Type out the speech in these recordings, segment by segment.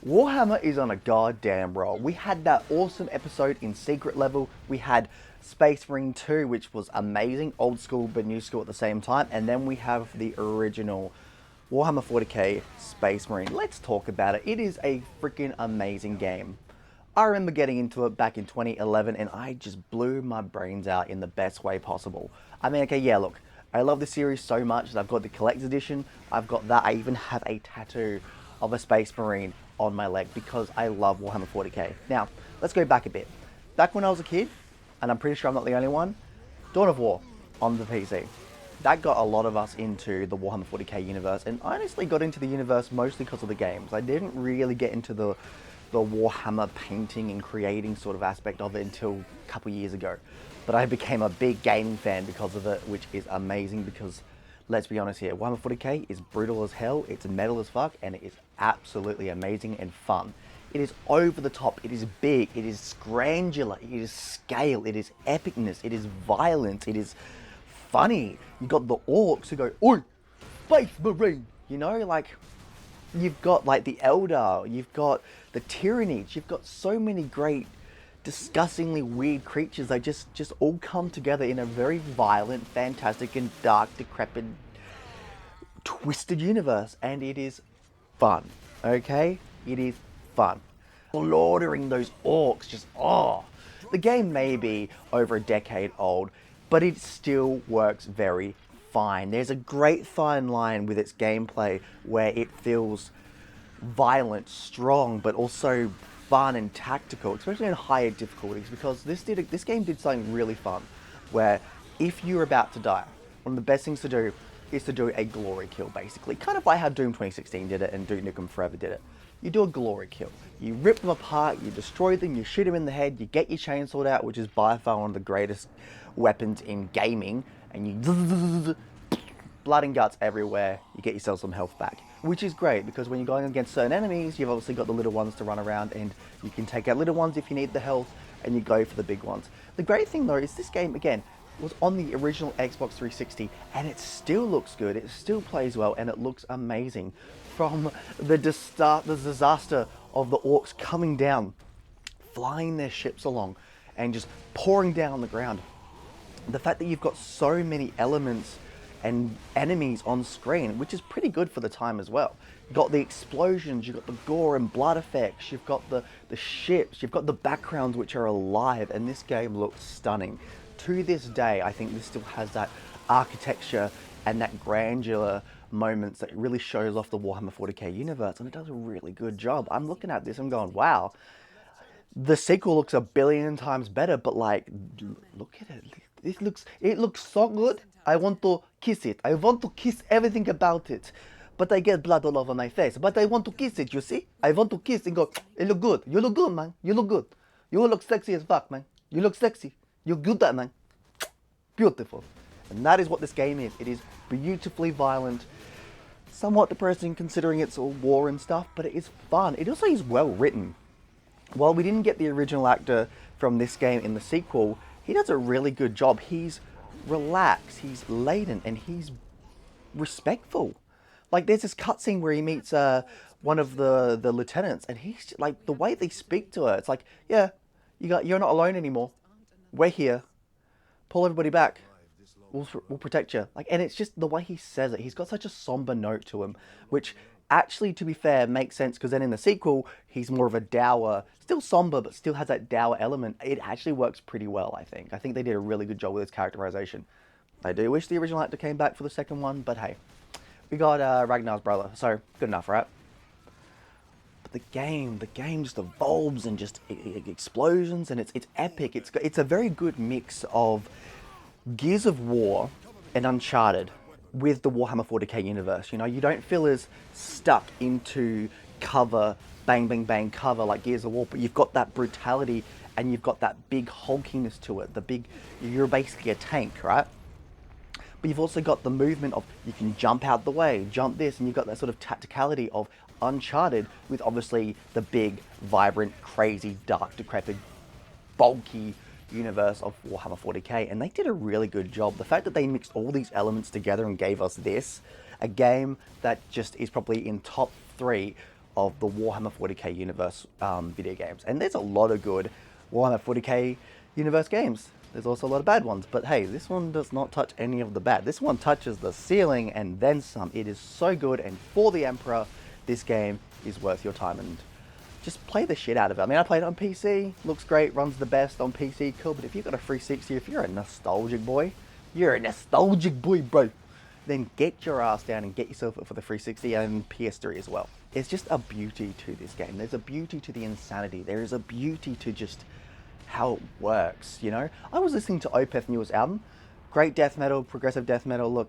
Warhammer is on a goddamn roll. We had that awesome episode in Secret Level. We had Space Marine 2, which was amazing, old school but new school at the same time. And then we have the original Warhammer 40k Space Marine. Let's talk about it. It is a freaking amazing game. I remember getting into it back in 2011 and I just blew my brains out in the best way possible. I mean, okay, yeah, look, I love the series so much that I've got the collector's edition. I've got that. I even have a tattoo of a Space Marine on my leg because I love Warhammer 40k. Now, let's go back a bit. Back when I was a kid, and I'm pretty sure I'm not the only one, Dawn of War on the PC. That got a lot of us into the Warhammer 40k universe, and I honestly got into the universe mostly because of the games. I didn't really get into the Warhammer painting and creating sort of aspect of it until a couple years ago. But I became a big gaming fan because of it, which is amazing because, let's be honest here, Warhammer 40k is brutal as hell, it's metal as fuck, and it is absolutely amazing and fun. It is over the top, it is big, it is granular, it is scale, it is epicness, it is violence, it is funny. You got the orcs who go, "Oi, Space Marine!" You know, like, you've got like the Eldar, you've got the Tyranids, you've got so many great, disgustingly weird creatures that just all come together in a very violent, fantastic, and dark, decrepit, twisted universe, and it is fun. Okay, it is fun. Slaughtering those orcs, just the game may be over a decade old, but it still works very fine. There's a great fine line with its gameplay where it feels violent, strong, but also fun and tactical, especially in higher difficulties, because this game did something really fun, where if you're about to die, one of the best things to do is to do a glory kill, basically. Kind of like how Doom 2016 did it and Duke Nukem Forever did it. You do a glory kill. You rip them apart, you destroy them, you shoot them in the head, you get your chainsaw out, which is by far one of the greatest weapons in gaming, and you blood and guts everywhere, you get yourself some health back. Which is great, because when you're going against certain enemies, you've obviously got the little ones to run around, and you can take out little ones if you need the health, and you go for the big ones. The great thing though is this game, again, was on the original Xbox 360, and it still looks good, it still plays well, and it looks amazing. From the disaster of the orcs coming down, flying their ships along, and just pouring down on the ground. The fact that you've got so many elements and enemies on screen, which is pretty good for the time as well. You've got the explosions, you've got the gore and blood effects, you've got the ships, you've got the backgrounds which are alive, and this game looks stunning. To this day, I think this still has that architecture and that grandeur moments that really shows off the Warhammer 40k universe, and it does a really good job. I'm looking at this and going, wow, the sequel looks a billion times better, but like, look at it. It looks so good. I want to kiss it. I want to kiss everything about it. But I get blood all over my face. But I want to kiss it, you see? I want to kiss and go, it look good. You look good, man. You look good. You look sexy as fuck, man. You look sexy. You're good at, man. Beautiful. And that is what this game is. It is beautifully violent. Somewhat depressing considering it's all war and stuff, but it is fun. It also is well written. While we didn't get the original actor from this game in the sequel, he does a really good job. He's relaxed, he's laden, and he's respectful. Like, there's this cutscene where he meets one of the lieutenants, and he's like, the way they speak to her, it's like, yeah, you're not alone anymore. We're here. Pull everybody back. We'll protect you. Like, and it's just the way he says it. He's got such a somber note to him, which actually, to be fair, makes sense, because then in the sequel, he's more of a dour, still somber, but still has that dour element. It actually works pretty well, I think. I think they did a really good job with his characterization. I do wish the original actor came back for the second one, but hey, we got Ragnar's brother, so good enough, right? But the game just evolves and just explosions, and it's epic. It's a very good mix of Gears of War and Uncharted with the Warhammer 40k universe. You know, you don't feel as stuck into cover, bang, bang, bang, cover like Gears of War, but you've got that brutality and you've got that big hulkiness to it. You're basically a tank, right? But you've also got the movement of, you can jump out the way, jump this, and you've got that sort of tacticality of Uncharted with obviously the big, vibrant, crazy, dark, decrepit, bulky universe of Warhammer 40k, and they did a really good job. The fact that they mixed all these elements together and gave us this, a game that just is probably in top 3 of the Warhammer 40k universe video games. And there's a lot of good Warhammer 40k universe games. There's also a lot of bad ones, but hey, this one does not touch any of the bad. This one touches the ceiling and then some. It is so good, and for the Emperor, this game is worth your time, and just play the shit out of it. I mean, I played it on PC, looks great, runs the best on PC, cool, but if you've got a 360, if you're a nostalgic boy, bro, then get your ass down and get yourself it for the 360 and PS3 as well. It's just a beauty to this game. There's a beauty to the insanity. There is a beauty to just how it works, you know? I was listening to Opeth's newest album. Great death metal, progressive death metal. Look,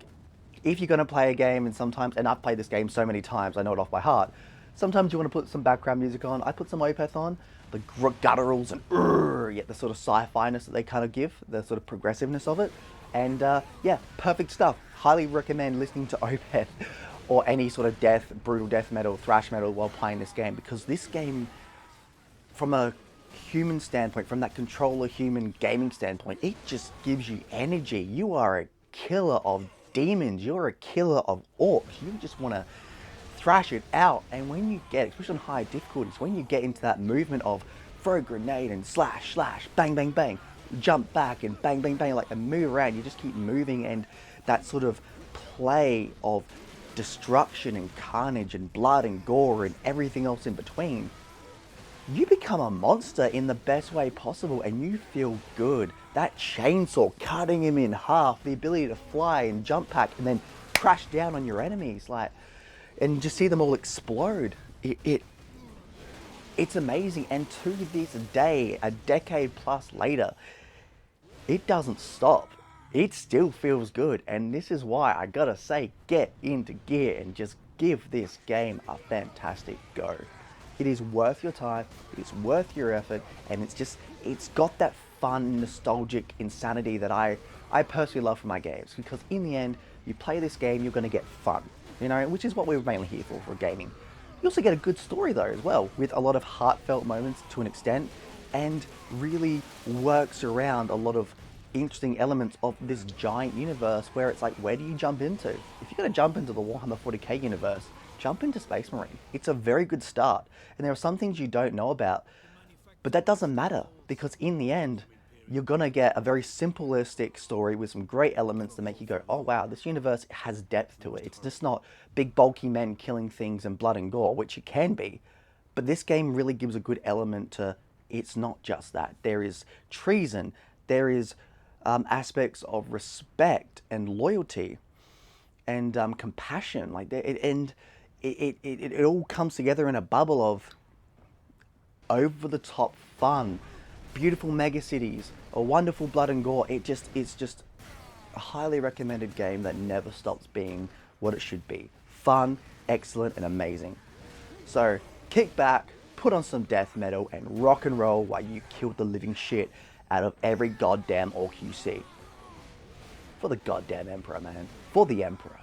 if you're going to play a game, and sometimes, and I've played this game so many times, I know it off by heart, sometimes you want to put some background music on. I put some Opeth on, the gutturals and yet the sort of sci-fi-ness that they kind of give, the sort of progressiveness of it. And yeah, perfect stuff. Highly recommend listening to Opeth or any sort of brutal death metal, thrash metal while playing this game, because this game, from a human standpoint, from that controller human gaming standpoint, it just gives you energy. You are a killer of demons. You're a killer of orcs. You just want to thrash it out. And when you get, especially on high difficulties, when you get into that movement of throw a grenade and slash, bang, bang, bang, jump back and bang, bang, bang, like, and move around, you just keep moving, and that sort of play of destruction and carnage and blood and gore and everything else in between, you become a monster in the best way possible, and you feel good. That chainsaw cutting him in half, the ability to fly and jump pack and then crash down on your enemies, like, and just see them all explode. It's amazing. And to this day, a decade plus later, it doesn't stop. It still feels good. And this is why I gotta say, get into gear and just give this game a fantastic go. It is worth your time, it's worth your effort, and it's got that fun, nostalgic insanity that I personally love for my games, because in the end, you play this game, you're gonna get fun, you know, which is what we're mainly here for gaming. You also get a good story though as well, with a lot of heartfelt moments to an extent, and really works around a lot of interesting elements of this giant universe where it's like, where do you jump into? If you're gonna jump into the Warhammer 40k universe, jump into Space Marine. It's a very good start. And there are some things you don't know about, but that doesn't matter, because in the end, you're gonna get a very simplistic story with some great elements that make you go, oh wow, this universe has depth to it. It's just not big bulky men killing things and blood and gore, which it can be, but this game really gives a good element to, it's not just that. There is treason, there is aspects of respect and loyalty and compassion, like that, and it all comes together in a bubble of over-the-top fun, beautiful mega cities, a wonderful blood and gore. It's just a highly recommended game that never stops being what it should be. Fun, excellent, and amazing. So kick back, put on some death metal, and rock and roll while you kill the living shit out of every goddamn orc you see. For the goddamn Emperor, man. For the Emperor.